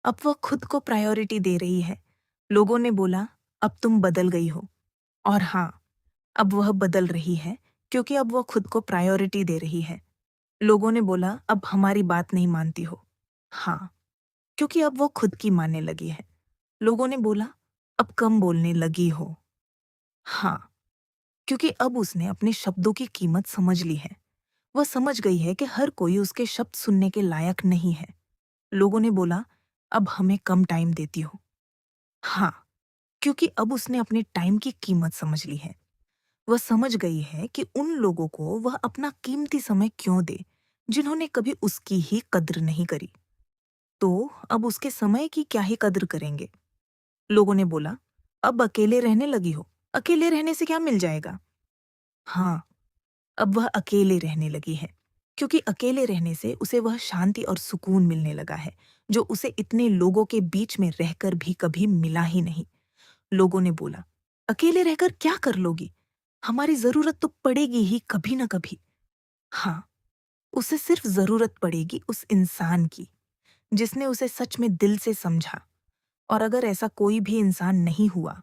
अब वह खुद को प्रायोरिटी दे रही है। लोगों ने बोला, अब तुम बदल गई हो। और हाँ, अब वह बदल रही है क्योंकि अब वह खुद को प्रायोरिटी दे रही है। लोगों ने बोला, अब हमारी बात नहीं मानती हो। हाँ, क्योंकि अब वो खुद की मानने लगी है। लोगों ने बोला, अब कम बोलने लगी हो। हाँ, क्योंकि अब उसने अपने शब्दों की कीमत समझ ली है। वह समझ गई है कि हर कोई उसके शब्द सुनने के लायक नहीं है। लोगों ने बोला, अब हमें कम टाइम देती हो। हाँ, क्योंकि अब उसने अपने टाइम की कीमत समझ ली है। वह समझ गई है कि उन लोगों को वह अपना कीमती समय क्यों दे, जिन्होंने कभी उसकी ही कद्र नहीं करी। तो अब उसके समय की क्या ही कद्र करेंगे। लोगों ने बोला, अब अकेले रहने लगी हो। अकेले रहने से क्या मिल जाएगा? हाँ, अब वह अकेले रहने लगी है, क्योंकि अकेले रहने से उसे वह शांति और सुकून मिलने लगा है, जो उसे इतने लोगों के बीच में रहकर भी कभी मिला ही नहीं। लोगों ने बोला, अकेले रहकर क्या कर लोगी? हमारी जरूरत तो पड़ेगी ही कभी ना कभी। हाँ, उसे सिर्फ जरूरत पड़ेगी उस इंसान की, जिसने उसे सच में दिल से समझा। और अगर ऐसा कोई भी इंसान नहीं हुआ,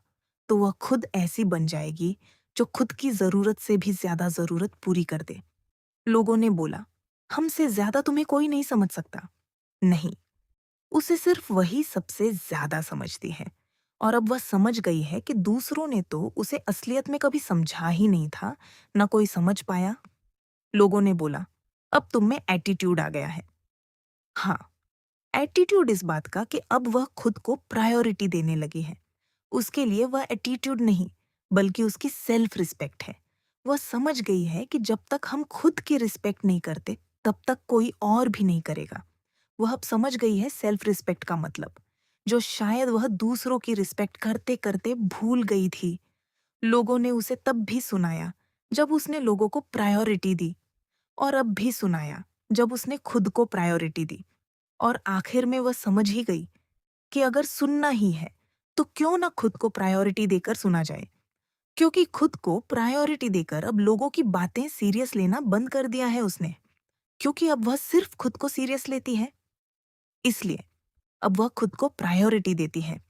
तो वह खुद ऐसी बन जाएगी जो खुद की जरूरत से भी ज्यादा जरूरत पूरी कर दे। लोगों ने बोला, हमसे ज्यादा तुम्हें कोई नहीं समझ सकता। नहीं, उसे सिर्फ वही सबसे ज्यादा समझती है। और अब वह समझ गई है कि दूसरों ने तो उसे असलियत में कभी समझा ही नहीं था, न कोई समझ पाया। लोगों ने बोला, अब तुम में एटीट्यूड आ गया है। हाँ, एटीट्यूड इस बात का कि अब वह खुद को प्रायोरिटी देने लगी है। उसके लिए वह एटीट्यूड नहीं, बल्कि उसकी सेल्फ रिस्पेक्ट है। वह समझ गई है कि जब तक हम खुद की रिस्पेक्ट नहीं करते, तब तक कोई और भी नहीं करेगा। वह अब समझ गई है सेल्फ रिस्पेक्ट का मतलब, जो शायद वह दूसरों की रिस्पेक्ट करते करते भूल गई थी। लोगों ने उसे तब भी सुनाया जब उसने लोगों को प्रायोरिटी दी, और अब भी सुनाया जब उसने खुद को प्रायोरिटी दी। और आखिर में वह समझ ही गई कि अगर सुनना ही है, तो क्यों ना खुद को प्रायोरिटी देकर सुना जाए। क्योंकि खुद को प्रायोरिटी देकर अब लोगों की बातें सीरियस लेना बंद कर दिया है उसने। क्योंकि अब वह सिर्फ खुद को सीरियस लेती है, इसलिए अब वह खुद को प्रायोरिटी देती है।